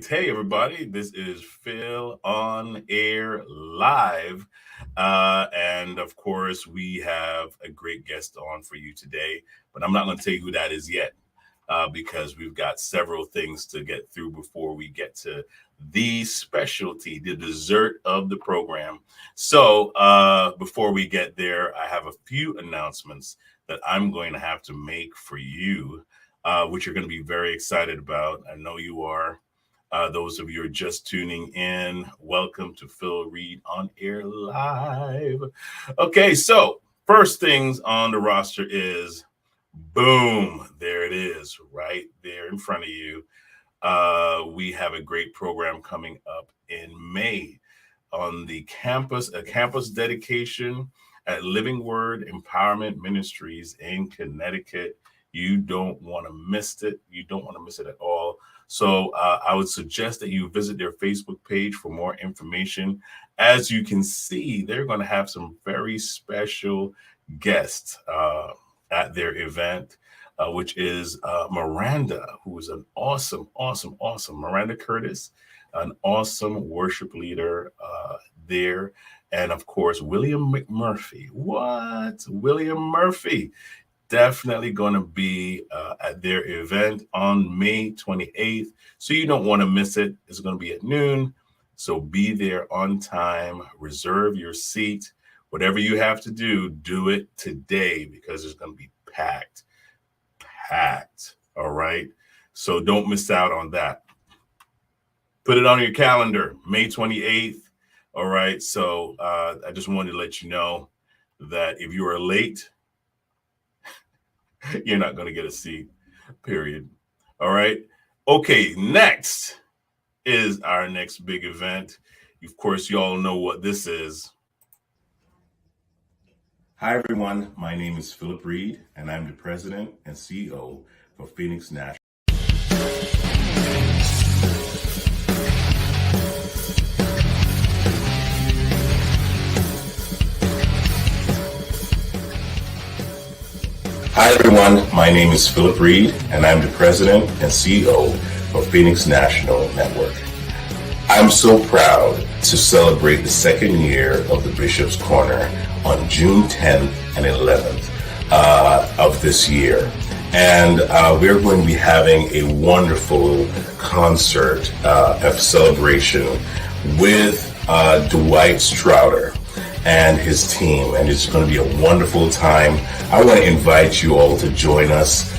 Hey, everybody. This is Phil on air live. And of course, we have a great guest on for you today, but I'm not going to tell you who that is yet because we've got several things to get through before we get to the specialty, the dessert of the program. So before we get there, I have a few announcements that I'm going to have to make for you, which you're going to be very excited about. I know you are. Those of you who are just tuning in, welcome to Phil Reid on air live. Okay, so first things on the roster is boom, there it is, right there in front of you. We have a great program coming up in May on the campus, a campus dedication at Living Word Empowerment Ministries in Connecticut. You don't want to miss it. You don't want to miss it at all. So I would suggest that you visit their Facebook page for more information. As you can see, they're going to have some very special guests at their event, which is Miranda, who is an awesome Miranda Curtis, an awesome worship leader there. And of course, William McMurphy. What? William Murphy. Definitely going to be at their event on May 28th. So you don't want to miss it. It's going to be at noon. So be there on time. Reserve your seat. Whatever you have to do it today because it's going to be packed. All right. So don't miss out on that. Put it on your calendar, May 28th. All right. So I just wanted to let you know that if you are late, you're not going to get a seat, period. All right. Okay. Next is our next big event. Of course, you all know what this is. Hi, everyone. My name is Philip Reid, and I'm the president and CEO for Phoenix National. Hi, everyone. My name is Philip Reid, and I'm the president and CEO for Phoenix National Network. I'm so proud to celebrate the second year of the Bishop's Corner on June 10th and 11th of this year. And we're going to be having a wonderful concert of celebration with Dwight Strouder and his team, and it's going to be a wonderful time. I want to invite you all to join us.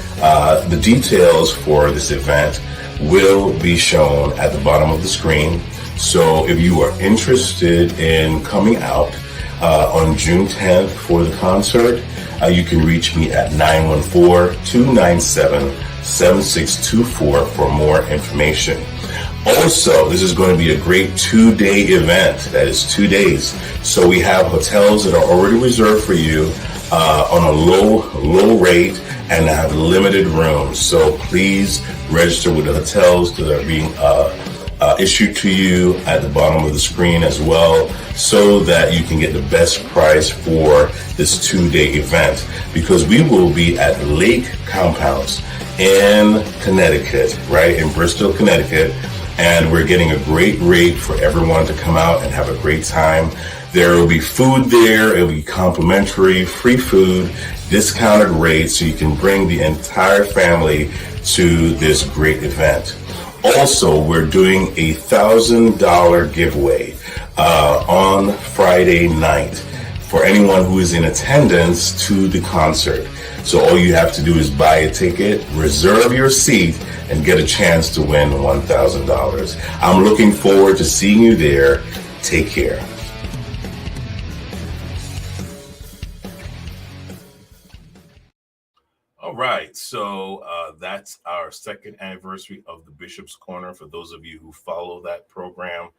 The details for this event will be shown at the bottom of the screen. So if you are interested in coming out on June 10th for the concert, you can reach me at 914-297-7624 for more information. Also, this is going to be a great 2-day event. That is 2 days. So we have hotels that are already reserved for you on a low rate and have limited rooms. So please register with the hotels that are being issued to you at the bottom of the screen as well, so that you can get the best price for this 2-day event, because we will be at Lake Compounce in Connecticut, right in Bristol, Connecticut. And we're getting a great rate for everyone to come out and have a great time. There will be food there. It will be complimentary, free food, discounted rates, so you can bring the entire family to this great event. Also, we're doing a $1,000 giveaway on Friday night for anyone who is in attendance to the concert. So all you have to do is buy a ticket, reserve your seat, and get a chance to win $1,000. I'm looking forward to seeing you there. Take care. All right, so that's our second anniversary of the Bishop's Corner. For those of you who follow that program,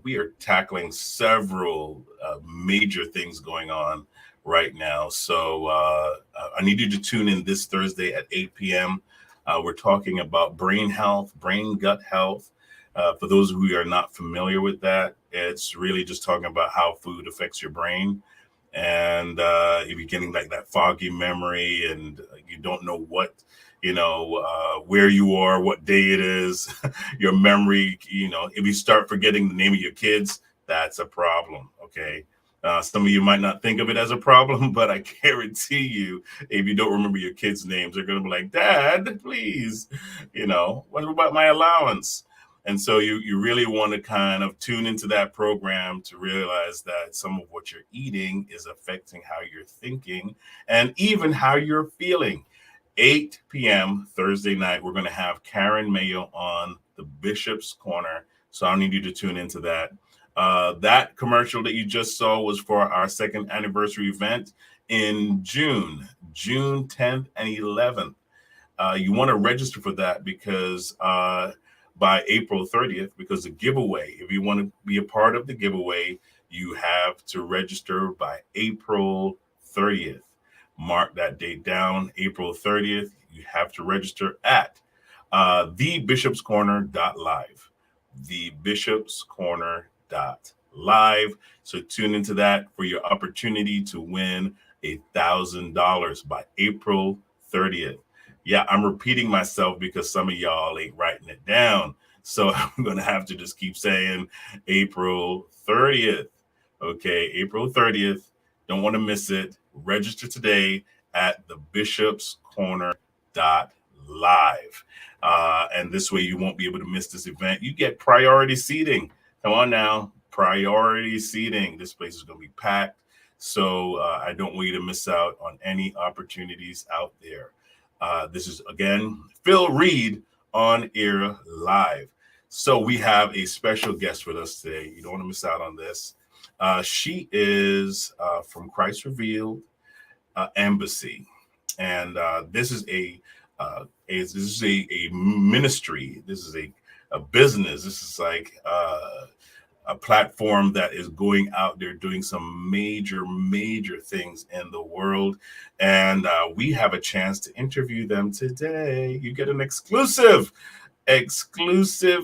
we are tackling several major things going on right now. So I need you to tune in this Thursday at 8 p.m. We're talking about brain health, brain gut health. For those who are not familiar with that, it's really just talking about how food affects your brain. And if you're getting like that foggy memory and you don't know what, where you are, what day it is, your memory. If you start forgetting the name of your kids, that's a problem. Okay. Some of you might not think of it as a problem, but I guarantee you, if you don't remember your kids' names, they're going to be like, Dad, please, what about my allowance? And so you really want to kind of tune into that program to realize that some of what you're eating is affecting how you're thinking and even how you're feeling. 8 p.m. Thursday night, we're going to have Karen Mayo on the Bishop's Corner. So I need you to tune into that. That commercial that you just saw was for our second anniversary event in June 10th and 11th. You want to register for that because by April 30th, because the giveaway, if you want to be a part of the giveaway, you have to register by April 30th. Mark that date down, April 30th. You have to register at thebishopscorner.live. Thebishopscorner.live. So tune into that for your opportunity to win $1,000 by April 30th. Yeah, I'm repeating myself because some of y'all ain't writing it down. So I'm going to have to just keep saying April 30th. Okay, April 30th. Don't want to miss it. Register today at thebishopscorner.live. And this way you won't be able to miss this event. You get priority seating. Come on now, priority seating. This place is going to be packed. So I don't want you to miss out on any opportunities out there. This is, again, Phil Reid on Air Live. So we have a special guest with us today. You don't want to miss out on this. She is from Christ Revealed Embassy, and this is a ministry. This is a business. This is like a platform that is going out there doing some major things in the world, and we have a chance to interview them today. You get an exclusive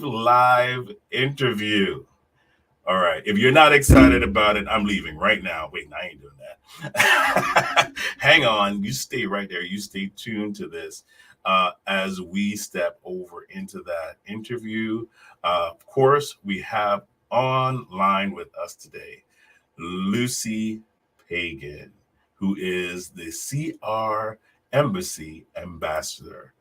live interview. All right. If you're not excited about it, I'm leaving right now. Wait, I ain't doing that. Hang on. You stay right there. You stay tuned to this as we step over into that interview. Of course, we have online with us today Lucy Pagan, who is the CR Embassy Ambassador.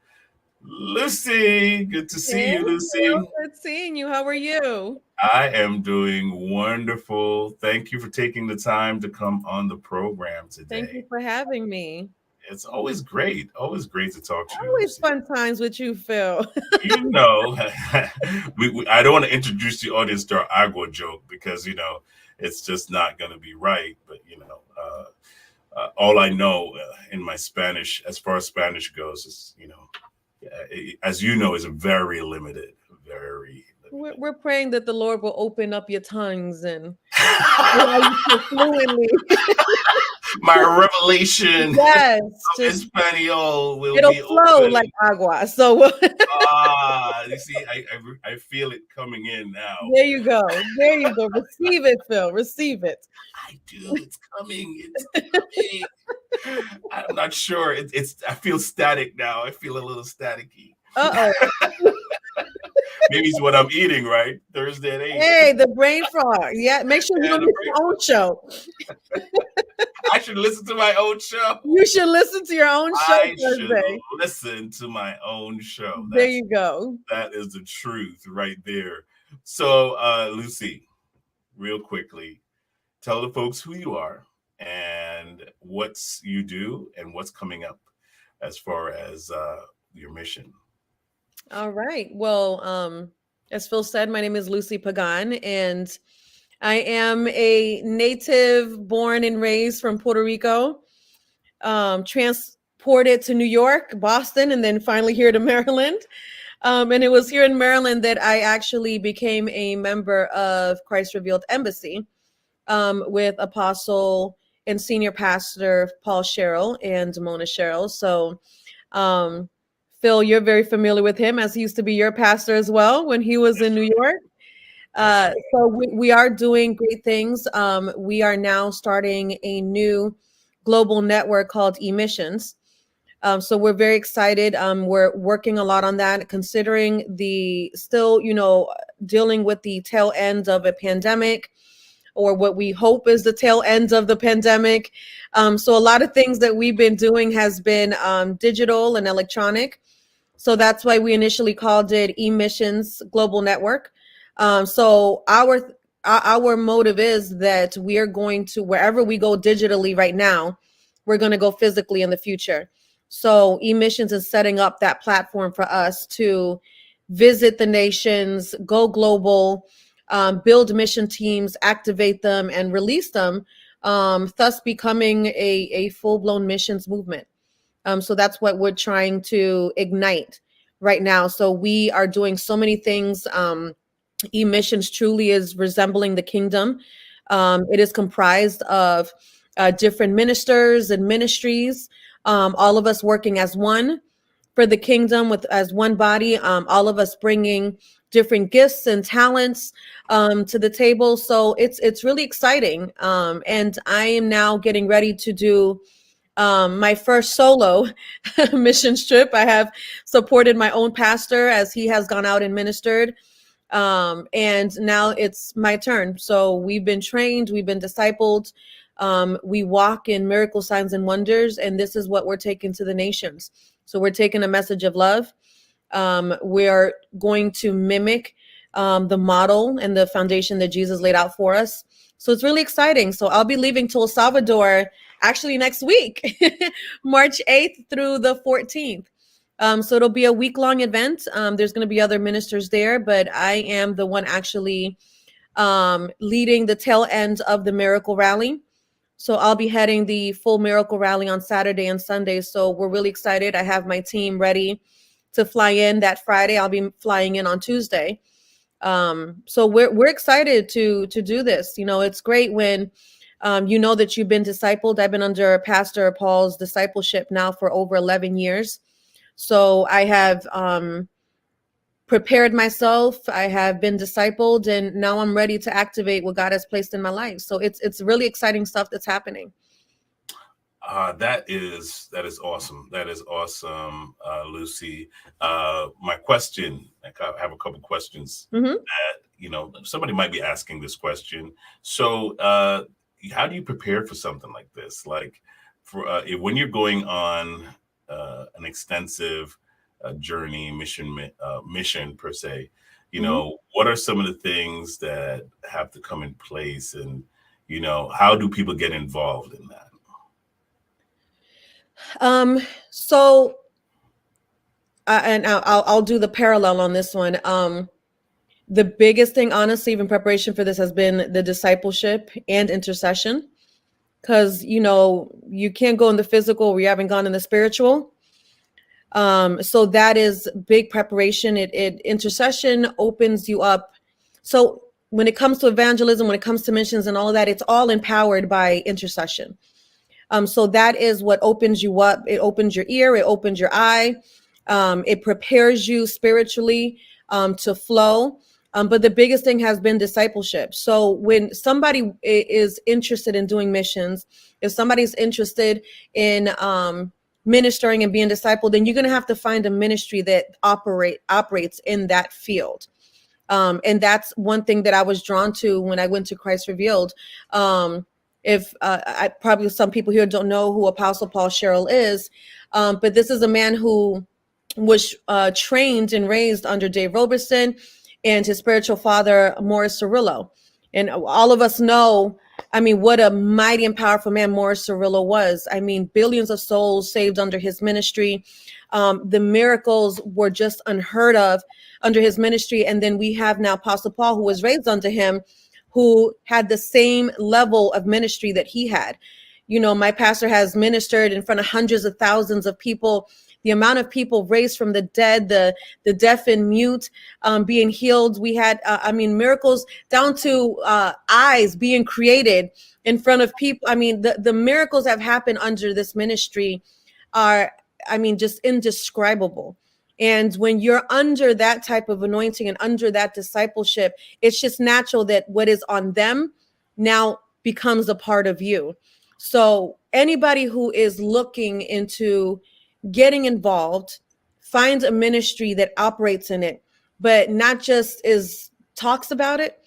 Lucy, good to see you, Lucy. Good seeing you. How are you? I am doing wonderful. Thank you for taking the time to come on the program Thank you today. for having me. It's always great to talk to you, Always Lucy. fun times with you, Phil. You know, I don't want to introduce the audience to our agua joke because, it's just not going to be right. But, all I know in my Spanish, as far as Spanish goes, is, as you know, is very limited, very limited. We're praying that the Lord will open up your tongues and allow you to fluently. My revelation Yes, of just Espanol will it'll be flow like open. agua. So You see, I feel it coming in now. there you go. There you go. Receive it, Phil. Receive it. I do. It's coming. It's coming. I'm not sure. It's. I feel static now. I feel a little staticky. Uh-oh. Maybe it's what I'm eating, right? Thursday at 8. Hey, the brain fog. Yeah, make sure you Yeah, don't miss your own show. I should listen to my own show. You should listen to your own show I should Thursday. listen to my own show. There you go. That is the truth right there. So, Lucy, real quickly, tell the folks who you are and what you do and what's coming up as far as your mission. All right. Well, as Phil said, my name is Lucy Pagan, and I am a native born and raised from Puerto Rico, transported to New York, Boston, and then finally here to Maryland. And it was here in Maryland that I actually became a member of Christ Revealed Embassy with Apostle and Senior Pastor Paul Sherrill and Mona Sherrill. So, Phil, you're very familiar with him as he used to be your pastor as well when he was in New York. So we are doing great things. We are now starting a new global network called eMissions. So we're very excited. We're working a lot on that, considering the still, dealing with the tail end of a pandemic, or what we hope is the tail end of the pandemic. So a lot of things that we've been doing has been digital and electronic. So that's why we initially called it eMissions Global Network. So our motive is that we are going to, wherever we go digitally right now, we're going to go physically in the future. So eMissions is setting up that platform for us to visit the nations, go global, build mission teams, activate them, and release them, thus becoming a full-blown missions movement. So that's what we're trying to ignite right now. So we are doing so many things. Emissions truly is resembling the kingdom. It is comprised of different ministers and ministries, all of us working as one for the kingdom, with as one body, all of us bringing different gifts and talents to the table. So it's really exciting. And I am now getting ready to do my first solo mission trip. I have supported my own pastor as he has gone out and ministered. And now it's my turn. So we've been trained, we've been discipled. We walk in miracle signs and wonders, and this is what we're taking to the nations. So we're taking a message of love. We're going to mimic the model and the foundation that Jesus laid out for us. So it's really exciting. So I'll be leaving to El Salvador actually next week, March 8th through the 14th. So it'll be a week-long event. There's going to be other ministers there, but I am the one actually leading the tail end of the Miracle Rally. So I'll be heading the full Miracle Rally on Saturday and Sunday. So we're really excited. I have my team ready to fly in that Friday. I'll be flying in on Tuesday. So we're excited to do this. It's great when you know that you've been discipled. I've been under Pastor Paul's discipleship now for over 11 years. So I have prepared myself. I have been discipled, and now I'm ready to activate what God has placed in my life. So it's really exciting stuff that's happening. That is awesome. That is awesome, Lucy. My question, I have a couple questions Mm-hmm. that somebody might be asking this question. So, how do you prepare for something like this? Like, for when you're going on an extensive journey, mission per se, what are some of the things that have to come in place, and how do people get involved in that? So, and I'll do the parallel on this one. The biggest thing, honestly, in preparation for this, has been the discipleship and intercession, because you can't go in the physical where you haven't gone in the spiritual. So that is big preparation. It intercession opens you up. So when it comes to evangelism, when it comes to missions and all of that, it's all empowered by intercession. So that is what opens you up. It opens your ear. It opens your eye. It prepares you spiritually to flow. But the biggest thing has been discipleship. So when somebody is interested in doing missions, if somebody's interested in ministering and being discipled, then you're going to have to find a ministry that operates in that field. And that's one thing that I was drawn to when I went to Christ Revealed. If I probably some people here don't know who Apostle Paul Sherrill is, but this is a man who was trained and raised under Dave Roberson and his spiritual father, Morris Cerullo. And all of us know, what a mighty and powerful man Morris Cerullo was. Billions of souls saved under his ministry. The miracles were just unheard of under his ministry. And then we have now Apostle Paul, who was raised under him, who had the same level of ministry that he had. My pastor has ministered in front of hundreds of thousands of people. The amount of people raised from the dead, the deaf and mute being healed. We had, miracles down to eyes being created in front of people. The miracles that have happened under this ministry are, just indescribable. And when you're under that type of anointing and under that discipleship, it's just natural that what is on them now becomes a part of you. So anybody who is looking into getting involved, find a ministry that operates in it, but not just is talks about it.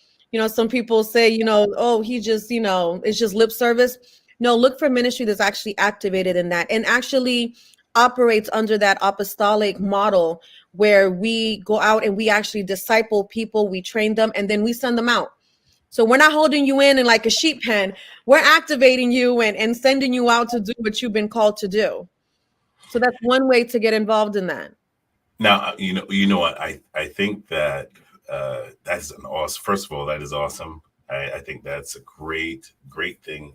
Some people say, oh, he just, it's just lip service. No, look for ministry that's actually activated in that and actually operates under that apostolic model where we go out and we actually disciple people, we train them, and then we send them out. So we're not holding you in like a sheep pen. We're activating you and sending you out to do what you've been called to do. So that's one way to get involved in that. Now, you know what? I think that that's an awesome. First of all, that is awesome. I think that's a great thing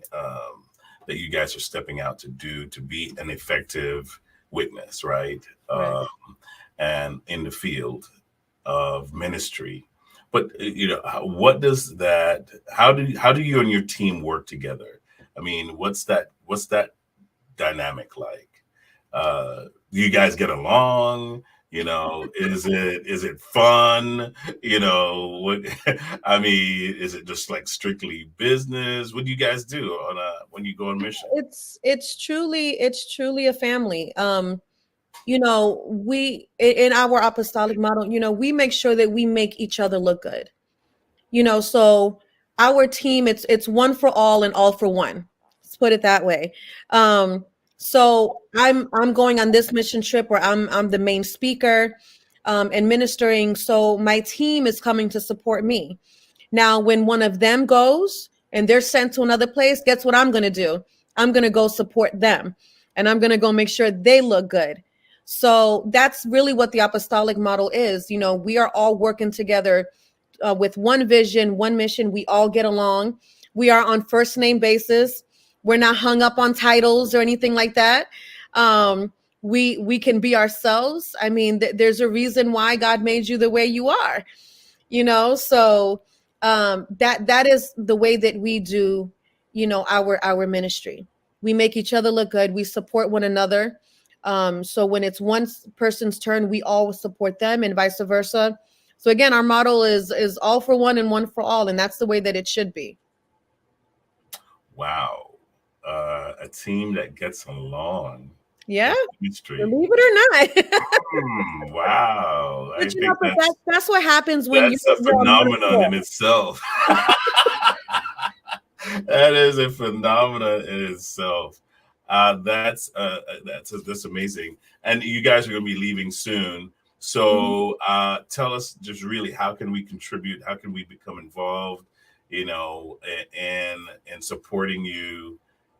that you guys are stepping out to do to be an effective witness, right? Right. And in the field of ministry. But what does that? How do you and your team work together? I mean, what's that dynamic like? Do you guys get along? Is it fun? What I mean, is it just like strictly business? What do you guys do when you go on mission? It's truly a family. We in our apostolic model, we make sure that we make each other look good. So our team, it's one for all and all for one. Let's put it that way. So I'm going on this mission trip where I'm the main speaker, and ministering. So my team is coming to support me. Now, when one of them goes and they're sent to another place, guess what I'm going to do? I'm going to go support them, and I'm going to go make sure they look good. So that's really what the apostolic model is. We are all working together with one vision, one mission. We all get along. We are on first name basis. We're not hung up on titles or anything like that. We can be ourselves. I mean, there's a reason why God made you the way you are. So that is the way that we do, our ministry. We make each other look good. We support one another. So when it's one person's turn, we all support them, and vice versa. So again, our model is all for one and one for all, and that's the way that it should be. Wow. A team that gets along Yeah, in ministry. believe it or not. Wow. I But think but that's what happens when that's a you're on one phenomenon in accord. itself. That is a phenomenon in itself. That's amazing. And you guys are going to be leaving soon. Mhm. So tell us just really, how can we contribute? How can we become involved? And supporting you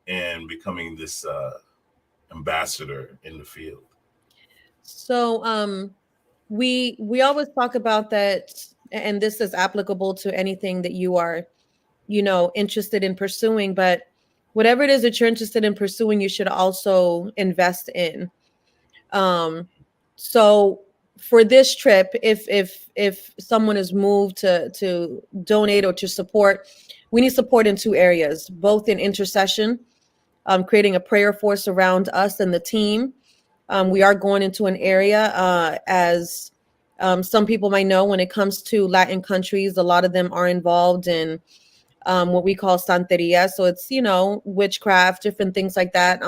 and becoming this ambassador in the field. So we always talk about that, and this is applicable to anything that you are, interested in pursuing. But whatever it is that you're interested in pursuing, you should also invest in. Um, so for this trip, if someone is moved to donate or to support, we need support in two areas, both in intercession, creating a prayer force around us and the team. We are going into an area, as some people might know, when it comes to Latin countries, a lot of them are involved in what we call santeria. So it's, witchcraft, different things like that.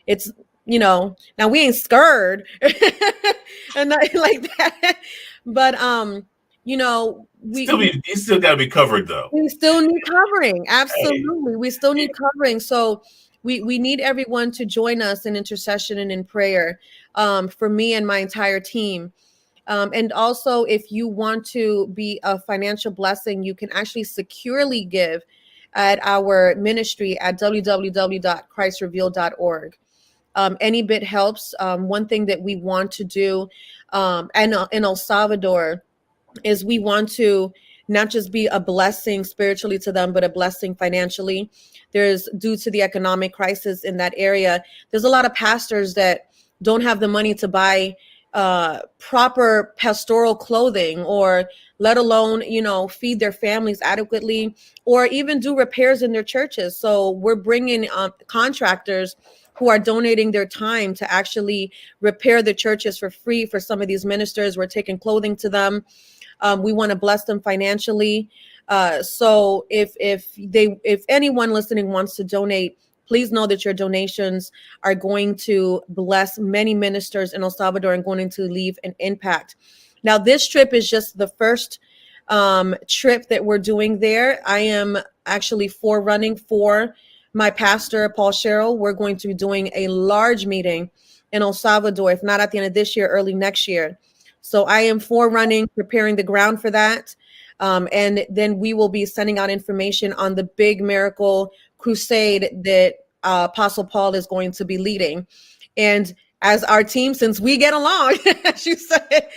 It's, now we ain't scared and nothing like that. But, Still be you still got to be covered though. we still need covering. Hey, Absolutely. We still need covering. So we need everyone to join us in intercession and in prayer, for me and my entire team. And also, if you want to be a financial blessing, you can actually securely give at our ministry at www.christrevealed.org. Any bit helps. One thing that we want to do, and in El Salvador, is we want to not just be a blessing spiritually to them, but a blessing financially. There's, due to the economic crisis in that area, there's a lot of pastors that don't have the money to buy proper pastoral clothing, or let alone, feed their families adequately, or even do repairs in their churches. So we're bringing contractors who are donating their time to actually repair the churches for free for some of these ministers. We're taking clothing to them. We want to bless them financially. So if anyone listening wants to donate, please know that your donations are going to bless many ministers in El Salvador and going to leave an impact. Now, this trip is just the first trip that we're doing there. I am actually forerunning for my pastor, Paul Sherrill. We're going to be doing a large meeting in El Salvador, if not at the end of this year, early next year. So I am forerunning, preparing the ground for that. And then we will be sending out information on the big miracle crusade that Apostle Paul is going to be leading. And as our team, since we get along, as you said,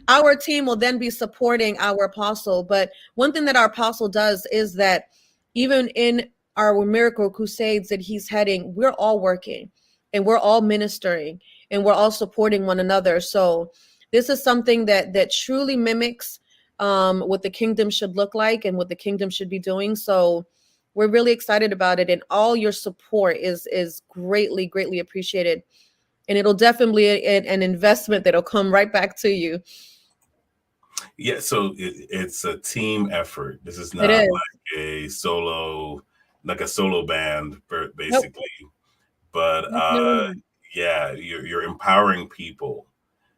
our team will then be supporting our apostle. But one thing that our apostle does is that even in our miracle crusades that he's heading, we're all working and we're all ministering and we're all supporting one another. So this is something that truly mimics what the kingdom should look like and what the kingdom should be doing. So we're really excited about it, and all your support is greatly appreciated. And it'll definitely be an investment that'll come right back to you. Yeah, so it's a team effort. This is It not is. like a solo band, Nope. basically. But Definitely. yeah, you're empowering people.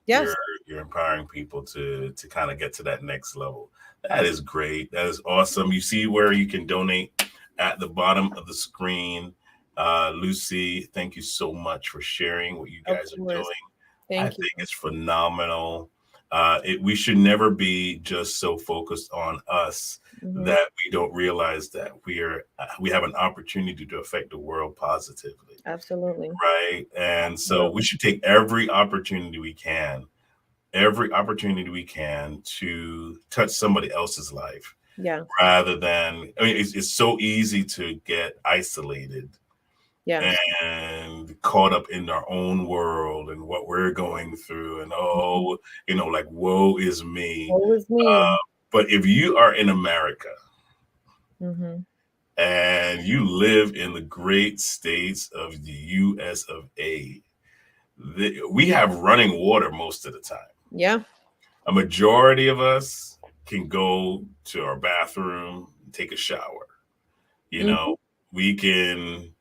You're Yes. you're empowering people to kind of get to that next level. That is great. That is awesome. You see where you can donate at the bottom of the screen. Lucy, thank you so much for sharing what you Of guys are course. doing. I Thank you. think it's phenomenal. We should never be just so focused on us Hmm. that we don't realize that we have an opportunity to affect the world positively, Absolutely. right? And so we Absolutely. should take every opportunity we can to touch somebody else's life, Yeah. rather than, I mean, it's so easy to get isolated Yes. and caught up in our own world and what we're going through, and Mhm. like, woe is me. Woe is me. But if you are in America Hmm. and you live in the great states of the US of A, we have running water most of the time. Yeah. A majority of us can go to our bathroom, take a shower. You Hmm. know, we can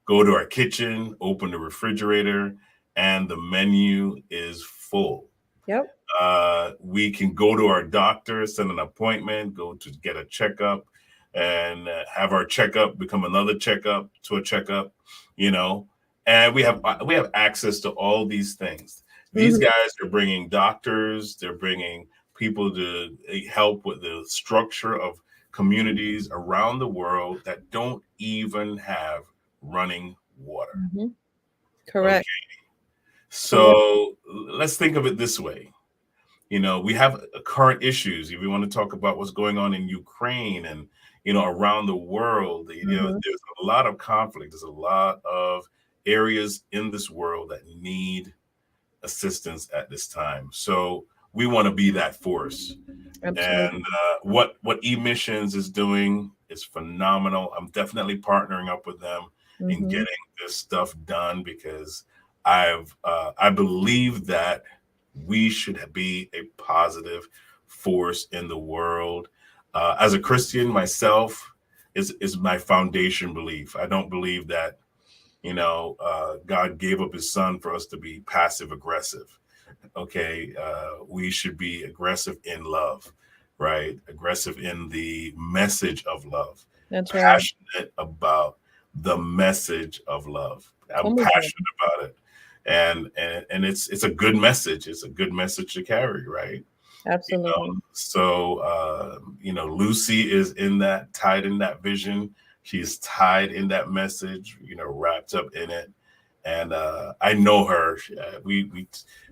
go to our kitchen, open the refrigerator, and the menu is full. Yep. We can go to our doctor, send an appointment, go to get a checkup, and have our checkup become another checkup to a checkup. You know, and we have access to all these things. These Hmm. guys are bringing doctors. They're bringing people to help with the structure of communities around the world that don't even have running water. Hmm. Okay, Correct. Correct. so let's think of it this way. We have current issues. If we want to talk about what's going on in Ukraine and around the world, Hmm. there's a lot of conflict. There's a lot of areas in this world that need assistance at this time. So we want to be that force. And Absolutely. what emissions is doing is phenomenal. I'm definitely partnering up with them in Hmm. getting this stuff done, because I believe that we should be a positive force in the world. As a Christian myself, is my foundation belief. I don't believe that God gave up His Son for us to be passive aggressive. Okay, we should be aggressive in love, right? Aggressive in the message of love, That's right. passionate about the message of love. I'm Come on. passionate about it, and it's a good message. It's a good message to carry, right? Absolutely. So Lucy is tied in that vision. She's tied in that message, wrapped up in it. And I know her.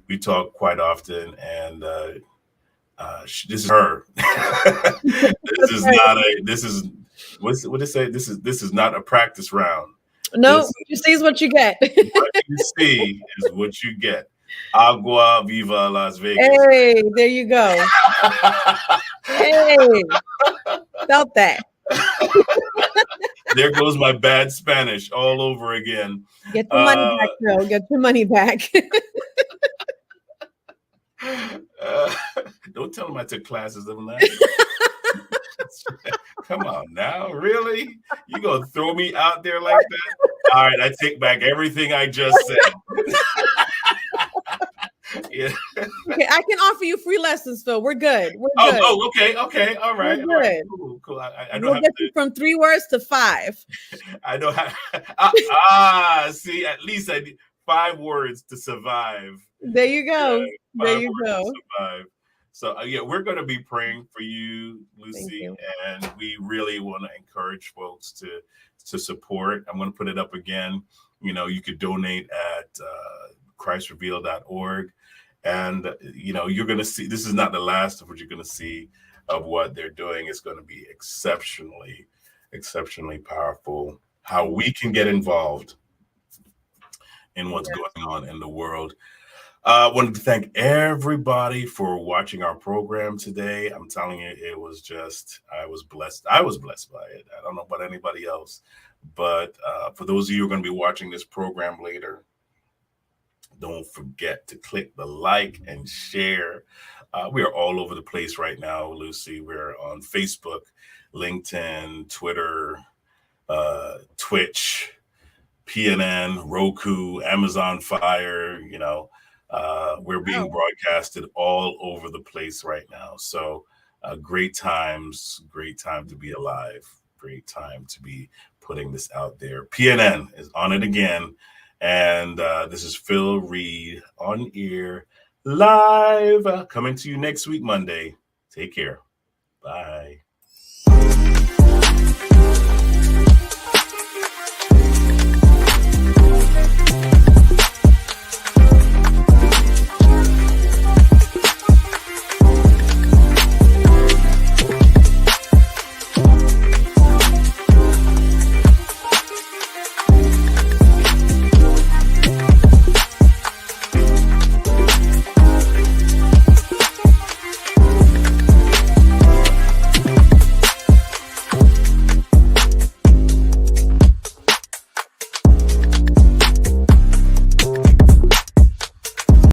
We talk quite often, and this is her. This That's is right. not a. This is what they say. This is not a practice round. No, This what you see is what you get. what you see is what you get. Agua viva Las Vegas. Hey, there you go. Hey, felt that. There goes my bad Spanish all over again. Get your money Uh, back, Joe. Get your money back. uh, don't tell them I took classes on that. Come on now, really? You gonna throw me out there like that? All right, I take back everything I just said. Yeah. Okay, I can offer you free lessons, Phil. We're good. We're Oh, good. oh, okay, okay, We're all right, good. cool, cool. I don't We'll have get to. you from 3 words to 5. I don't have. See, at least I need 5 words to survive. There you Yeah, go. There five you words to go. survive. So yeah, we're going to be praying for you, Thank Lucy, you. and we really want to encourage folks to support. I'm going to put it up again. You could donate at christreveal.org, and you're going to see. This is not the last of what you're going to see of what they're doing. It's going to be exceptionally powerful. How we can get involved in what's Yeah. going on in the world. I wanted to thank everybody for watching our program today. I'm telling you, I was blessed. I was blessed by it. I don't know about anybody else, but for those of you who are going to be watching this program later, don't forget to click the like and share. We are all over the place right now, Lucy. We're on Facebook, LinkedIn, Twitter, Twitch, PNN, Roku, Amazon Fire, we're being Wow. broadcasted all over the place right now. So great time to be alive, great time to be putting this out there. PNN is on it again. And this is Phil Reid on ear live, coming to you next week, Monday. Take care. Bye.